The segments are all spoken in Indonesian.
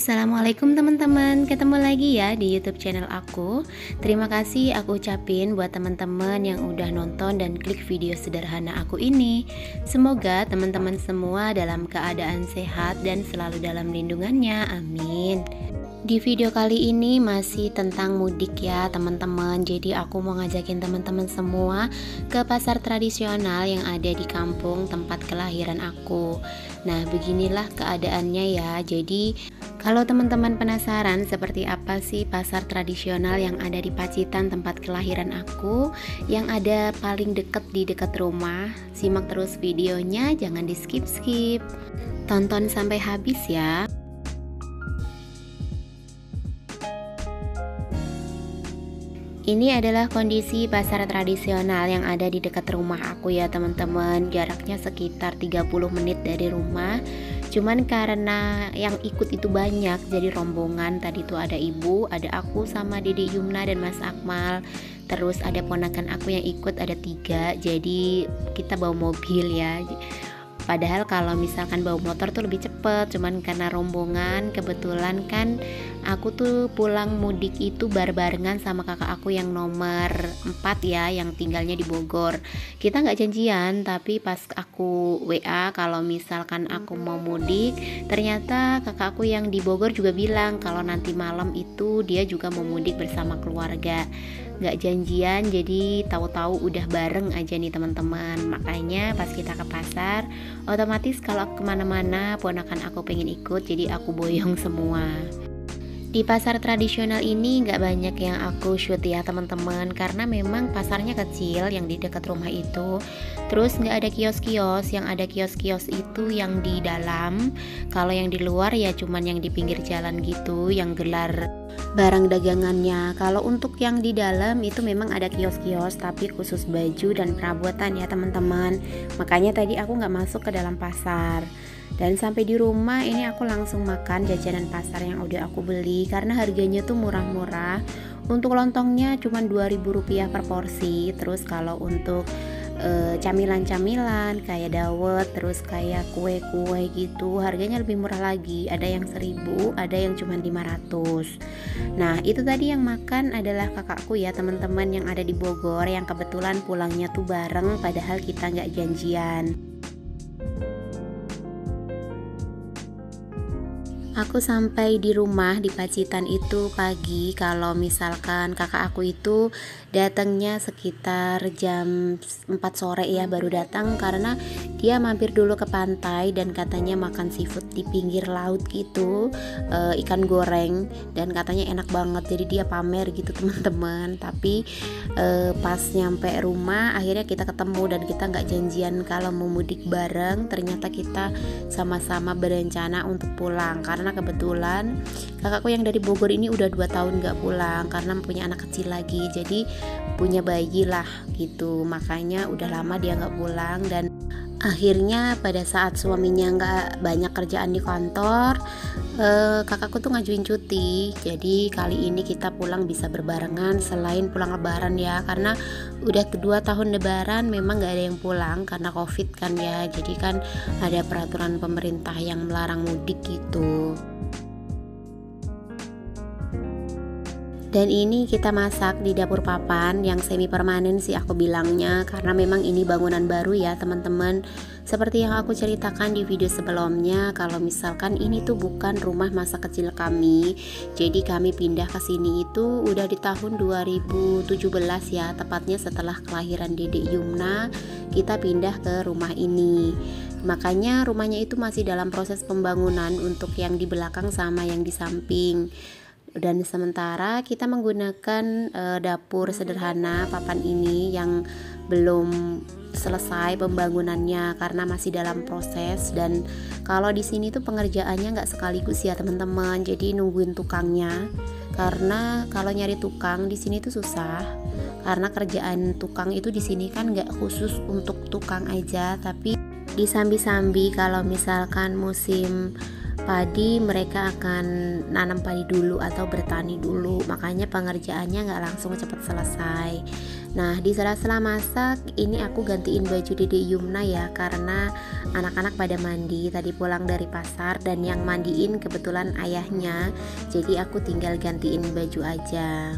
Assalamualaikum teman-teman, ketemu lagi ya di YouTube channel aku. Terima kasih aku ucapin buat teman-teman yang udah nonton dan klik video sederhana aku ini. Semoga teman-teman semua dalam keadaan sehat dan selalu dalam lindungannya, amin. Di video kali ini masih tentang mudik ya teman-teman. Jadi aku mau ngajakin teman-teman semua ke pasar tradisional yang ada di kampung tempat kelahiran aku. Nah, beginilah keadaannya ya. Jadi kalau teman-teman penasaran seperti apa sih pasar tradisional yang ada di Pacitan tempat kelahiran aku, yang ada paling deket di dekat rumah, simak terus videonya, jangan di skip-skip. Tonton sampai habis ya. Ini adalah kondisi pasar tradisional yang ada di dekat rumah aku ya teman-teman. Jaraknya sekitar 30 menit dari rumah. Cuman karena yang ikut itu banyak, jadi rombongan. Tadi tuh ada ibu, ada aku sama Dede Yumna dan Mas Akmal. Terus ada ponakan aku yang ikut, ada 3. Jadi kita bawa mobil ya. Padahal kalau misalkan bawa motor tuh lebih cepet, cuman karena rombongan, kebetulan kan aku tuh pulang mudik itu barengan sama kakak aku yang nomor 4 ya, yang tinggalnya di Bogor. Kita nggak janjian, tapi pas aku WA kalau misalkan aku mau mudik, ternyata kakak aku yang di Bogor juga bilang kalau nanti malam itu dia juga mau mudik bersama keluarga. Nggak janjian, jadi tahu-tahu udah bareng aja nih teman-teman. Makanya pas kita ke pasar, otomatis kalau aku kemana-mana ponakan aku pengen ikut, jadi aku boyong semua. Di pasar tradisional ini nggak banyak yang aku shoot ya teman-teman, karena memang pasarnya kecil yang di dekat rumah itu. Terus nggak ada kios-kios, yang ada kios-kios itu yang di dalam. Kalau yang di luar ya cuman yang di pinggir jalan gitu, yang gelar barang dagangannya. Kalau untuk yang di dalam itu memang ada kios-kios, tapi khusus baju dan perabotan ya teman-teman. Makanya tadi aku nggak masuk ke dalam pasar. Dan sampai di rumah ini aku langsung makan jajanan pasar yang udah aku beli, karena harganya tuh murah-murah. Untuk lontongnya cuma Rp2.000 per porsi. Terus kalau untuk camilan-camilan kayak dawet, terus kayak kue-kue gitu, harganya lebih murah lagi. Ada yang 1.000, ada yang cuma 500. Nah, itu tadi yang makan adalah kakakku ya teman-teman, yang ada di Bogor, yang kebetulan pulangnya tuh bareng, padahal kita nggak janjian. Aku sampai di rumah di Pacitan itu pagi. Kalau misalkan kakak aku itu datangnya sekitar jam 4 sore ya, baru datang karena dia mampir dulu ke pantai dan katanya makan seafood di pinggir laut gitu, ikan goreng, dan katanya enak banget, jadi dia pamer gitu teman-teman. Tapi pas nyampe rumah akhirnya kita ketemu dan kita nggak janjian kalau mau mudik bareng. Ternyata kita sama-sama berencana untuk pulang, karena kebetulan kakakku yang dari Bogor ini udah 2 tahun gak pulang karena punya anak kecil lagi, jadi punya bayi lah gitu. Makanya udah lama dia gak pulang, dan akhirnya pada saat suaminya gak banyak kerjaan di kantor, kakakku tuh ngajuin cuti. Jadi kali ini kita pulang bisa berbarengan selain pulang lebaran ya, karena udah 2 tahun lebaran memang gak ada yang pulang karena covid kan ya. Jadi kan ada peraturan pemerintah yang melarang mudik gitu. Dan ini kita masak di dapur papan yang semi permanen sih aku bilangnya, karena memang ini bangunan baru ya teman-teman. Seperti yang aku ceritakan di video sebelumnya, kalau misalkan ini tuh bukan rumah masa kecil kami. Jadi kami pindah ke sini itu udah di tahun 2017 ya, tepatnya setelah kelahiran Dede Yumna kita pindah ke rumah ini. Makanya rumahnya itu masih dalam proses pembangunan untuk yang di belakang sama yang di samping. Dan sementara kita menggunakan dapur sederhana papan ini yang belum selesai pembangunannya karena masih dalam proses. Dan kalau di sini tuh pengerjaannya nggak sekaligus ya teman-teman, jadi nungguin tukangnya. Karena kalau nyari tukang di sini tuh susah, karena kerjaan tukang itu di sini kan nggak khusus untuk tukang aja, tapi disambi-sambi kalau misalkan musim padi mereka akan nanam padi dulu atau bertani dulu, makanya pengerjaannya nggak langsung cepat selesai. Nah, di sela-sela masak ini aku gantiin baju Dede Yumna ya, karena anak-anak pada mandi tadi pulang dari pasar dan yang mandiin kebetulan ayahnya. Jadi aku tinggal gantiin baju aja.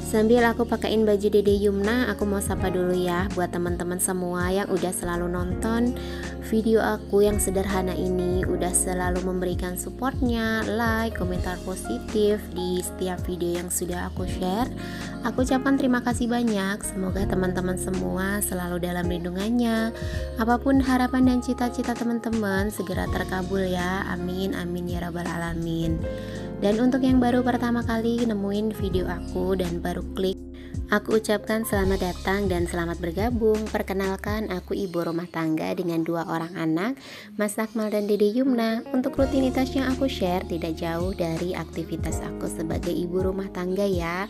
Sambil aku pakein baju Dede Yumna, aku mau sapa dulu ya buat teman-teman semua yang udah selalu nonton video aku yang sederhana ini, udah selalu memberikan supportnya, like, komentar positif di setiap video yang sudah aku share. Aku ucapkan terima kasih banyak. Semoga teman-teman semua selalu dalam lindungannya. Apapun harapan dan cita-cita teman-teman segera terkabul ya. Amin amin ya rabbal alamin. Dan untuk yang baru pertama kali nemuin video aku dan baru klik, aku ucapkan selamat datang dan selamat bergabung. Perkenalkan, aku ibu rumah tangga dengan 2 orang anak, Mas Akmal dan Dede Yumna. Untuk rutinitas yang aku share tidak jauh dari aktivitas aku sebagai ibu rumah tangga ya.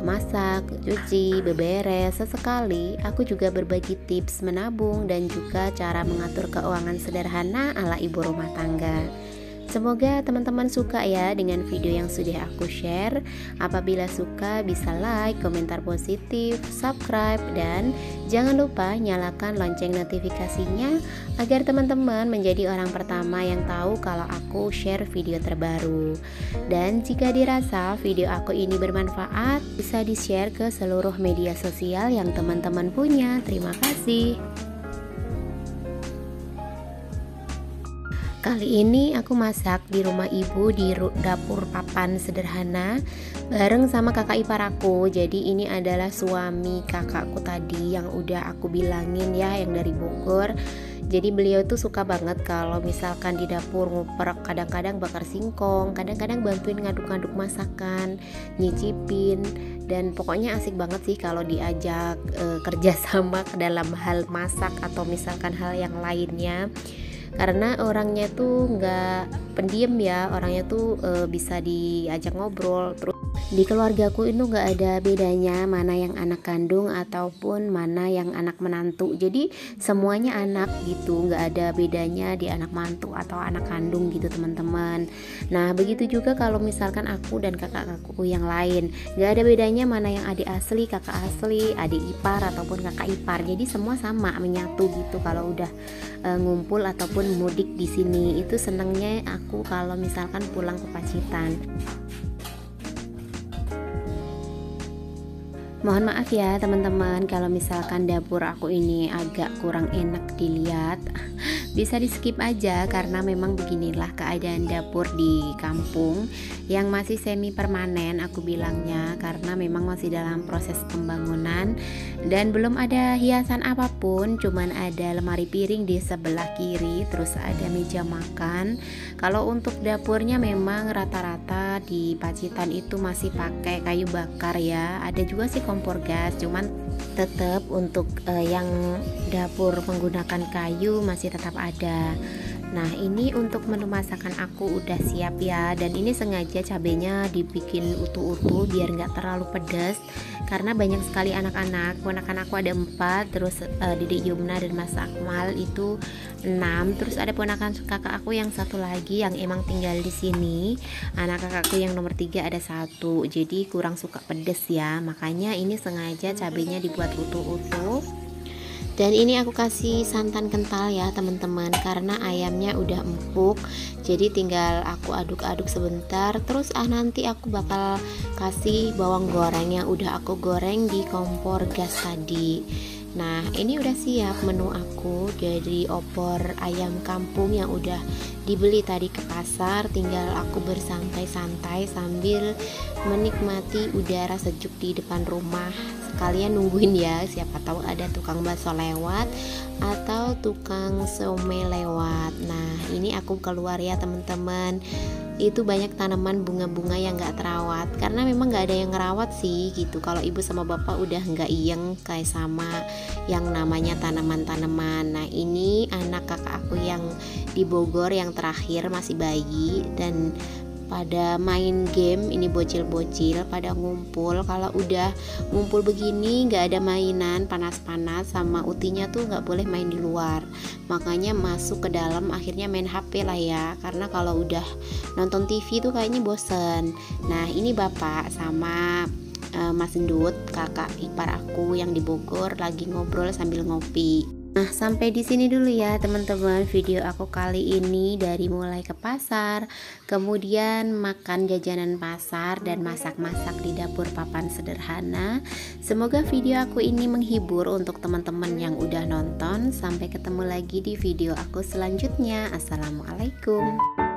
Masak, cuci, beberes, sesekali aku juga berbagi tips menabung dan juga cara mengatur keuangan sederhana ala ibu rumah tangga. Semoga teman-teman suka ya dengan video yang sudah aku share. Apabila suka bisa like, komentar positif, subscribe, dan jangan lupa nyalakan lonceng notifikasinya agar teman-teman menjadi orang pertama yang tahu kalau aku share video terbaru. Dan jika dirasa video aku ini bermanfaat, bisa di-share ke seluruh media sosial yang teman-teman punya. Terima kasih. Kali ini aku masak di rumah ibu di dapur papan sederhana bareng sama kakak ipar aku. Jadi ini adalah suami kakakku tadi yang udah aku bilangin ya, yang dari Bogor. Jadi beliau tuh suka banget kalau misalkan di dapur nguper, kadang-kadang bakar singkong, kadang-kadang bantuin ngaduk-ngaduk masakan, nyicipin, dan pokoknya asik banget sih kalau diajak kerja sama dalam hal masak atau misalkan hal yang lainnya. Karena orangnya tuh nggak pendiam ya, orangnya tuh bisa diajak ngobrol. Terus di keluargaku itu nggak ada bedanya mana yang anak kandung ataupun mana yang anak menantu. Jadi semuanya anak gitu, nggak ada bedanya di anak mantu atau anak kandung gitu teman-teman. Nah begitu juga kalau misalkan aku dan kakak-kakakku yang lain, nggak ada bedanya mana yang adik asli, kakak asli, adik ipar ataupun kakak ipar. Jadi semua sama, menyatu gitu kalau udah ngumpul ataupun mudik di sini. Itu senengnya aku kalau misalkan pulang ke Pacitan. Mohon maaf ya teman-teman kalau misalkan dapur aku ini agak kurang enak dilihat. Bisa di skip aja karena memang beginilah keadaan dapur di kampung yang masih semi permanen aku bilangnya, karena memang masih dalam proses pembangunan dan belum ada hiasan apapun, cuman ada lemari piring di sebelah kiri, terus ada meja makan. Kalau untuk dapurnya memang rata-rata di Pacitan itu masih pakai kayu bakar ya, ada juga sih kompor gas, cuman tetap untuk yang dapur menggunakan kayu masih tetap ada. Nah ini untuk menu masakan aku udah siap ya, dan ini sengaja cabenya dibikin utuh-utuh biar nggak terlalu pedas karena banyak sekali anak-anak. Ponakan aku ada 4, terus Dede Yumna dan Mas Akmal itu 6, terus ada ponakan kakak aku yang 1 lagi yang emang tinggal di sini. Anak kakakku yang nomor 3 ada 1, jadi kurang suka pedas ya, makanya ini sengaja cabenya dibuat utuh-utuh. Dan ini aku kasih santan kental ya teman-teman, karena ayamnya udah empuk, jadi tinggal aku aduk-aduk sebentar. Terus nanti aku bakal kasih bawang goreng yang udah aku goreng di kompor gas tadi. Nah ini udah siap menu aku dari opor ayam kampung yang udah dibeli tadi ke pasar. Tinggal aku bersantai-santai sambil menikmati udara sejuk di depan rumah. Sekalian nungguin ya, siapa tahu ada tukang bakso lewat atau tukang somai lewat. Nah ini aku keluar ya teman-teman. Itu banyak tanaman bunga-bunga yang gak terawat, karena memang gak ada yang ngerawat sih gitu. Kalau ibu sama bapak udah gak iyeng kayak sama yang namanya tanaman-tanaman. Nah ini anak kakak aku yang di Bogor yang terakhir masih bayi, dan pada main game. Ini bocil-bocil pada ngumpul. Kalau udah ngumpul begini nggak ada mainan panas-panas, sama utinya tuh nggak boleh main di luar, makanya masuk ke dalam, akhirnya main HP lah ya, karena kalau udah nonton TV tuh kayaknya bosen. Nah ini bapak sama Mas Endut, kakak ipar aku yang di Bogor, lagi ngobrol sambil ngopi. Nah, sampai di sini dulu ya teman-teman video aku kali ini, dari mulai ke pasar, kemudian makan jajanan pasar dan masak-masak di dapur papan sederhana. Semoga video aku ini menghibur untuk teman-teman yang udah nonton. Sampai ketemu lagi di video aku selanjutnya. Assalamualaikum.